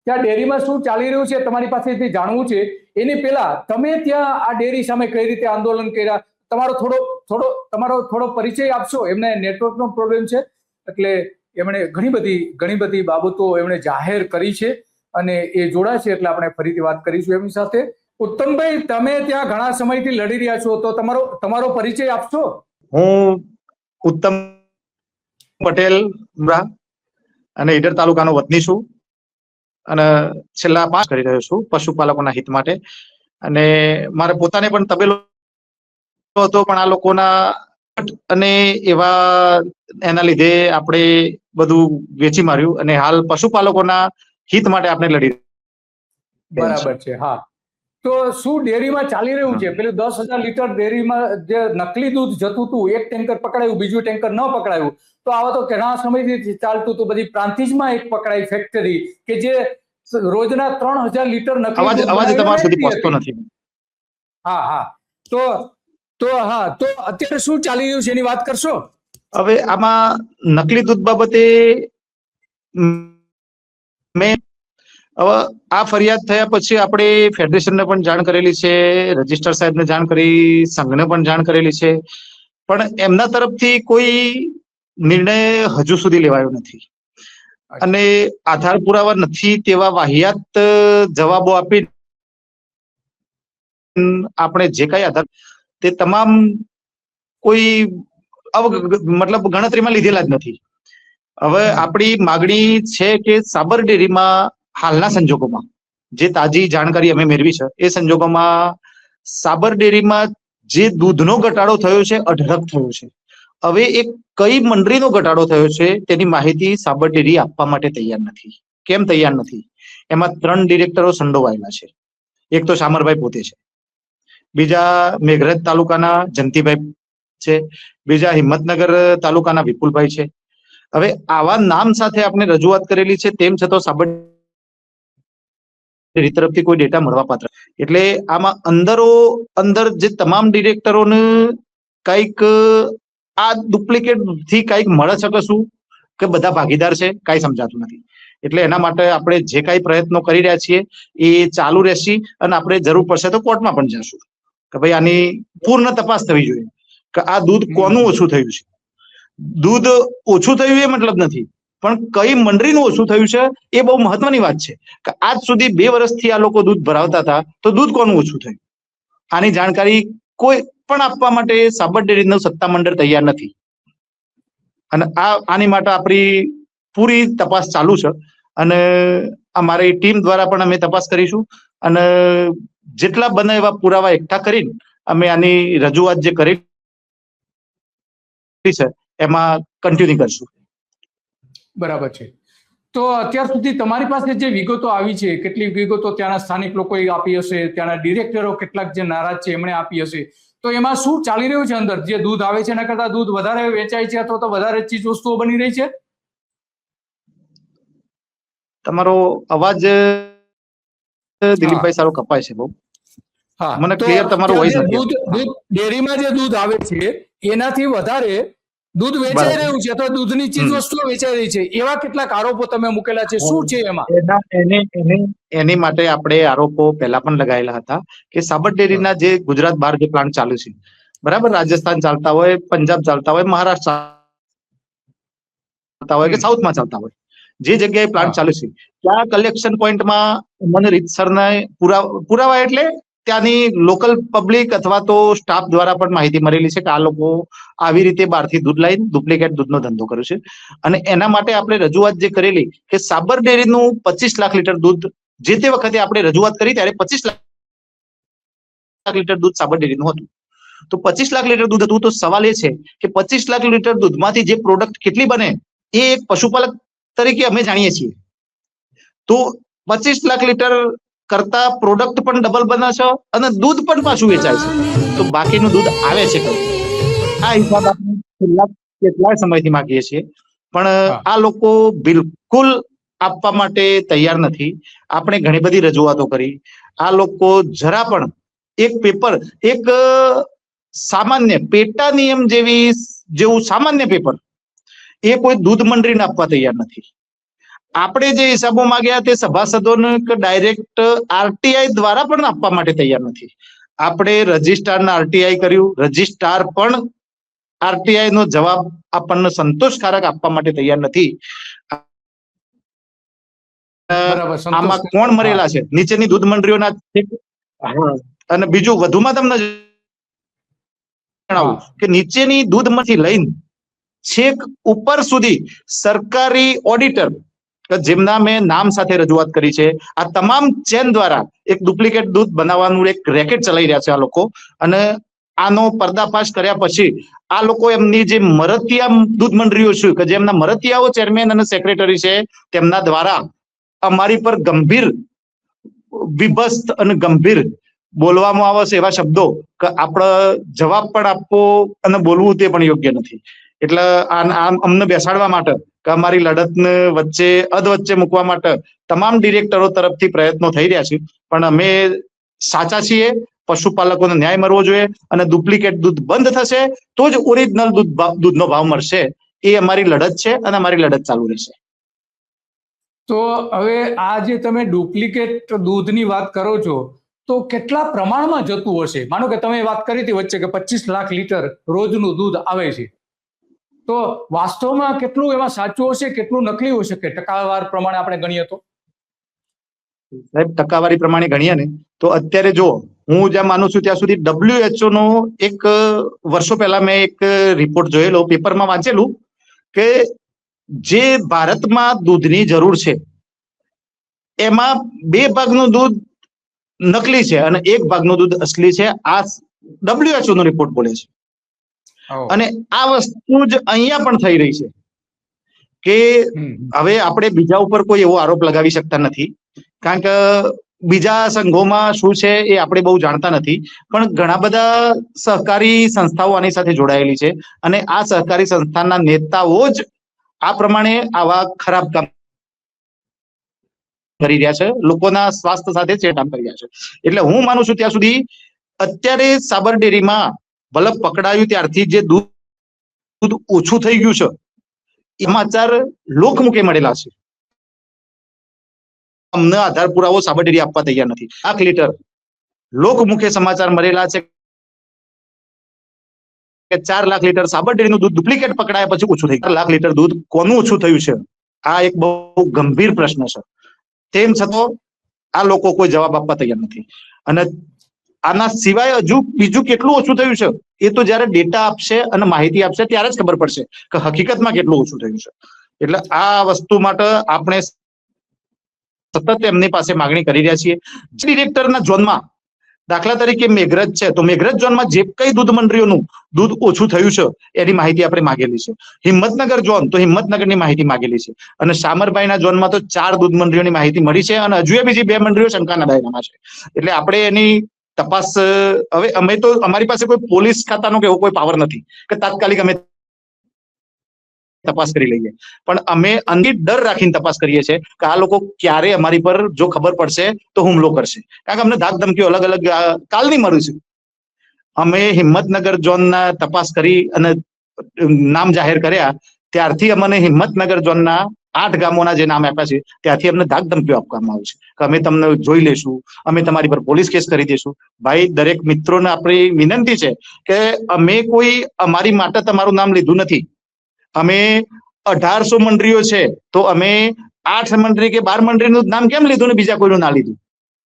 ત્યાં ડેરીમાં શું ચાલી રહ્યું છે તમારી પાસેથી જાણવું છે. એની પહેલા તમે ત્યાં આ ડેરી સામે કઈ રીતે આંદોલન કર્યા, તમારો થોડો પરિચય આપશો? એમને નેટવર્કનો પ્રોબ્લેમ છે એટલે એમણે ઘણી બધી બાબતો એમણે જાહેર કરી છે અને એ જોડાય છે એટલે આપણે ફરીથી વાત કરીશું એમની સાથે. ઉત્તમભાઈ, તમે ત્યાં ઘણા સમયથી લડી રહ્યા છો, તો તમારો પરિચય આપશો? હું ઉત્તમ પટેલ અને ઈડર તાલુકાનો વતની છું અને છેલ્લા 5 કરી રહ્યો છું પશુપાલકોના હિત માટે. અને મારે પોતાને પણ તબેલો હતો, પણ આ લોકોના અને એના લીધે આપણે બધું વેચી માર્યું અને હાલ પશુપાલકોના હિત માટે આપણે લડી. બરાબર છે. હા, તો શું ડેરીમાં ચાલી રહ્યું છે? પેલું 10,000 લીટર ડેરીમાં જે નકલી દૂધ જતું હતું, એક ટેન્કર પકડાયું, બીજું ટેન્કર ન પકડાયું, તો આવા તો ઘણા સમયથી ચાલતું હતું. બધી પ્રાંતિજમાં એક પકડાઈ ફેક્ટરી કે જે રોજના 3,000 લીટર નકલી અવાજ તમારા સુધી પહોંચતો નથી. હા, તો અત્યારે શું ચાલી રહ્યું છે એની વાત કરશો? હવે આમાં નકલી દૂધ બાબતે મેં આ ફરિયાદ થયા પછી આપણે ફેડરેશનને પણ જાણ કરેલી છે, રજિસ્ટ્રાર સાહેબને જાણ કરી, સંઘને પણ જાણ કરેલી છે, પણ એમના તરફથી કોઈ નિર્ણય હજુ સુધી લેવાયો નથી અને આધાર પુરાવા નથી તેવા વાહિયાત જવાબો આપી આપણે જે કઈ આધાર તે તમામ કોઈ મતલબ ગણતરીમાં લીધેલા જ નથી. હવે આપણી માગણી છે કે સાબર ડેરીમાં હાલના સંજોગોમાં જે તાજી જાણકારી અમે મેળવી છે એ સંજોગોમાં સાબર ડેરીમાં જે દૂધનો ઘટાડો થયો છે, અઢળક થયો છે. હવે એ કઈ મંડળીનો ઘટાડો થયો છે તેની માહિતી સાબર ડેરી આપવા માટે તૈયાર નથી. કેમ તૈયાર નથી? એમાં 3 ડિરેક્ટરો સંડોવાયેલા છે. એક તો શામરભાઈ પોતે છે, બીજા મેઘરજ તાલુકાના જંતીભાઈ છે, બીજા હિંમતનગર તાલુકાના વિપુલભાઈ છે. હવે આવા નામ સાથે આપણે રજૂઆત કરેલી છે, તેમ છતાં સાબર ડેરી તરફથી કોઈ ડેટા મળવા પાત્ર. એટલે આમાં અંદર જે તમામ ડિરેક્ટરોને કઈક આ ડુપ્લિકેટ થી કઈક મળે છે કે શું, કે બધા ભાગીદાર છે, કઈ સમજાતું નથી. એટલે એના માટે આપણે જે કઈ પ્રયત્નો કરી રહ્યા છીએ એ ચાલુ રહેશે અને આપણે જરૂર પડશે તો કોર્ટમાં પણ જશું કે ભાઈ આની પૂર્ણ તપાસ થવી જોઈએ કે આ દૂધ કોનું ઓછું થયું છે. દૂધ ઓછું થયું એ મતલબ નથી, પણ કઈ મંડળીનું ઓછું થયું છે એ બહુ મહત્વની વાત છે કે આજ સુધી 2 વર્ષથી આ લોકો દૂધ ભરાવતા હતા, તો દૂધ કોનું ઓછું થયું આની જાણકારી કોઈ પણ આપવા માટે સાબર ડેરીનું સત્તામંડળ તૈયાર નથી. અને આની માટે આપણી પૂરી તપાસ ચાલુ છે અને અમારી ટીમ દ્વારા પણ અમે તપાસ કરીશું અને જેટલા બને એવા પુરાવા એકઠા કરીને અમે આની રજૂઆત જે કરી છે એમાં કન્ટિન્યુ કરશું. બરાબર છે. તો અત્યાર સુધી તમારી પાસે જે વિગતો આવી છે, કેટલીક વિગતો ત્યાંના સ્થાનિક લોકોએ આપી હશે, ત્યાંના ડિરેક્ટરો કેટલાક જે નારાજ છે એમણે આપી હશે, તો એમાં શું ચાલી રહ્યું છે? અંદર જે દૂધ આવે છે એના કરતા દૂધ વધારે વેચાય છે અથવા તો વધારે ચીજ વસ્તુઓ બની રહી છે? તમારો અવાજ દિલીપભાઈ સારો કપાય છે બહુ. હા, મને ક્લિયર તમારો વોઇસ નથી. દૂધ ડેરીમાં જે દૂધ આવે છે એનાથી વધારે દૂધ વેચાઈ રહ્યું છે, તો દૂધની ચીજ વસ્તુઓ વેચાઈ રહી છે, એવા કેટલાક આરોપો તમે મૂકેલા છે. શું છે એમાં? એની માટે આપણે આરોપો પહેલા પણ લગાયેલા હતા કે સાબર ડેરીના જે ગુજરાત બહાર જે પ્લાન્ટ ચાલુ છે, બરાબર, રાજસ્થાન ચાલતા હોય, પંજાબ ચાલતા હોય, મહારાષ્ટ્ર ચાલતા હોય કે સાઉથમાં ચાલતા હોય, જે જગ્યાએ પ્લાન્ટ ચાલુ છે ત્યાં કલેક્શન પોઈન્ટમાં મને રીતસરને પુરાવા એટલે ત્યાંની લોકલ પબ્લિક અથવા તો સ્ટાફ દ્વારા પણ માહિતી મળેલી છે કે આ લોકો આવી રીતે બહારથી દૂધ લાવીને ડુપ્લિકેટ દૂધનો ધંધો કર્યો છે. અને એના માટે આપણે રજૂઆત જે કરેલી કે સાબર ડેરીનું 25 લાખ લીટર દૂધ, જે તે વખતે આપણે રજૂઆત કરી ત્યારે 25 લાખ લીટર દૂધ સાબર ડેરીનું હતું. તો 25 લાખ લીટર દૂધ હતું. તો સવાલ એ છે કે 25 લાખ લીટર દૂધમાંથી જે પ્રોડક્ટ કેટલી બને એ એક પશુપાલક તરીકે અમે જાણીએ છીએ. તો 25 લાખ લીટર કરતા પ્રોડક્ટ પણ ડબલ બને છે અને દૂધ પણ પાછું વેચાય છે, તો બાકીનું દૂધ આવે છે કયું? આ હિસાબ આપણે છેલ્લા કેટલાય સમયથી માંગીએ છીએ, પણ આ લોકો બિલકુલ આપવા માટે તૈયાર નથી. આપણે ઘણી બધી રજૂઆતો કરી, આ લોકો જરા પણ એક પેપર, એક સામાન્ય પેટા નિયમ જેવું સામાન્ય પેપર એ કોઈ દૂધ મંડળીને આપવા તૈયાર નથી. આપણે જે હિસાબો માંગ્યા તે સભાસદોને ડાયરેક્ટ આરટીઆઈ દ્વારા પણ આપવા માટે તૈયાર નથી. આપણે રજિસ્ટ્રારના આરટીઆઈ કર્યું, રજિસ્ટ્રાર પણ આરટીઆઈ નો જવાબ આપણને સંતોષકારક આપવા માટે તૈયાર નથી. આમાં કોણ મરેલા છે? નીચેની દૂધ મંડળીઓના. અને બીજું વધુમાં તમને જણાવું કે નીચેની દૂધમાંથી લઈને છેક ઉપર સુધી સરકારી ઓડિટર જેમના મેં નામ સાથે રજૂઆત કરી છે, આ તમામ ચેન દ્વારા એક ડુપ્લિકેટ દૂધ બનાવવાનું એક રેકેટ ચલાવી રહ્યા છે આ લોકો. અને આનો પર્દાફાશ કર્યા પછી આ લોકો એમની જે મરતિયા દૂધ મંડળીઓ છે કે જેમના મરતિયાઓ ચેરમેન અને સેક્રેટરી છે તેમના દ્વારા અમારી પર ગંભીર વિભસ્ત અને ગંભીર બોલવામાં આવે છે એવા શબ્દો કે આપણે જવાબ પણ આપવો અને બોલવું તે પણ યોગ્ય નથી. એટલે અમને બેસાડવા માટે કે અમારી લડતને અધવચ્ચે મૂકવા માટે તમામ ડિરેક્ટરો તરફથી પ્રયત્નો થઈ રહ્યા છે. પણ અમે સાચા છીએ, પશુપાલકોને ન્યાય મળવો જોઈએ અને ડુપ્લિકેટ દૂધ બંધ થશે તો જ ઓરિજિનલ દૂધનો ભાવ મળશે. એ અમારી લડત છે અને અમારી લડત ચાલુ રહેશે. તો હવે આ જે તમે ડુપ્લિકેટ દૂધની વાત કરો છો તો કેટલા પ્રમાણમાં જતું હશે? માનો કે તમે વાત કરી હતી વચ્ચે કે 25 લાખ લીટર રોજનું દૂધ આવે છે, તો વાસ્તવમાં કેટલું એમાં સાચું હશે, કેટલું નકલી હોઈ શકે ટકાવાર પ્રમાણે આપણે ગણીએ તો? સાહેબ, ટકાવારી પ્રમાણે ગણીએ ને તો અત્યારે જો હું જ્યાં માનું છું ત્યાં સુધી WHO નો એક વર્ષો પહેલા મેં એક રિપોર્ટ જોયેલો, પેપરમાં વાંચેલું કે જે ભારતમાં દૂધની જરૂર છે એમાં 2 ભાગનું દૂધ નકલી છે અને 1 ભાગનું દૂધ અસલી છે. આ WHO નો રિપોર્ટ બોલે છે. અને આ વસ્તુ જ અહીંયા પણ થઈ રહી છે કે હવે આપણે બીજા ઉપર કોઈ એવો આરોપ લગાવી શકતા નથી, કારણ કે બીજા સંઘોમાં શું છે એ આપણે બહુ જાણતા નથી. પણ ઘણા બધા સહકારી સંસ્થાઓ આની સાથે જોડાયેલી છે અને આ સહકારી સંસ્થાના નેતાઓ જ આ પ્રમાણે આવા ખરાબ કામ કરી રહ્યા છે, લોકોના સ્વાસ્થ્ય સાથે છેડછાડ કરી રહ્યા છે. એટલે હું માનું છું ત્યાં સુધી અત્યારે સાબર ડેરીમાં બલ્બ પકડાયું ત્યારથી જે દૂધ ઓછું થઈ ગયું છે એ સમાચાર લોકમુખે મળેલા છે. અમને આધાર પુરાવો સાબર ડેરી આપવા તૈયાર નથી. 1 લાખ લીટર લોકમુખે સમાચાર મળેલા છે કે 4 લાખ લીટર સાબર ડેરીનું દૂધ ડુપ્લિકેટ પકડાયા પછી ઓછું થઈ ગયું. 4 લાખ લીટર દૂધ કોનું ઓછું થયું છે? આ એક બહુ ગંભીર પ્રશ્ન છે. તેમ છતાં આ લોકો કોઈ જવાબ આપવા તૈયાર નથી. અને આના સિવાય હજુ બીજું કેટલું ઓછું થયું છે એ તો જયારે ડેટા આપશે અને માહિતી આપશે ત્યારે જ ખબર પડશે કે હકીકતમાં કેટલું ઓછું થયું છે. એટલે આ વસ્તુ માટે આપણે સતત એમની પાસે માંગણી કરી રહ્યા છીએ. ડિરેક્ટરના ઝોનમાં દાખલા તરીકે મેઘરજ છે, તો મેઘરજ ઝોનમાં જે કઈ દૂધ મંડળીઓનું દૂધ ઓછું થયું છે એની માહિતી આપણે માંગેલી છે. હિંમતનગર ઝોન તો હિંમતનગરની માહિતી માંગેલી છે. અને શામરભાઈના ઝોનમાં તો 4 દૂધ મંડળીઓની માહિતી મળી છે અને હજુ બીજી 2 મંડળીઓ શંકાના દાયરામાં છે. એટલે આપણે એની તપાસ હવે અમે તો અમારી પાસે કોઈ પોલીસ ખાતાનો કે એવો કોઈ પાવર નથી કે તાત્કાલિક અમે તપાસ કરી લઈએ, પણ અમે અંગી ડર રાખીને તપાસ કરીએ છીએ કે આ લોકો ક્યારે અમારી પર જો ખબર પડશે તો હુમલો કરશે. કારણ કે અમને ધાક ધમકીઓ અલગ અલગ કાલની મળી છે. અમે હિંમતનગર ઝોનના તપાસ કરી અને નામ જાહેર કર્યા ત્યારથી અમને હિંમતનગર ઝોનના 8 ગામોના જે નામ આપ્યા છે ત્યાંથી અમને ધાક ધમકીઓ આપવામાં આવે છે કે અમે તમને જોઈ લેશું, અમે તમારી પર પોલીસ કેસ કરી દઈશું. ભાઈ, દરેક મિત્રોને આપણી વિનંતી છે કે અમે કોઈ અમારી માટે તમારું નામ લીધું નથી. અમે 1800 મંડળીઓ છે તો અમે 8 મંડળી કે 12 મંડળીનું નામ કેમ લીધું ને બીજા કોઈનું ના લીધું?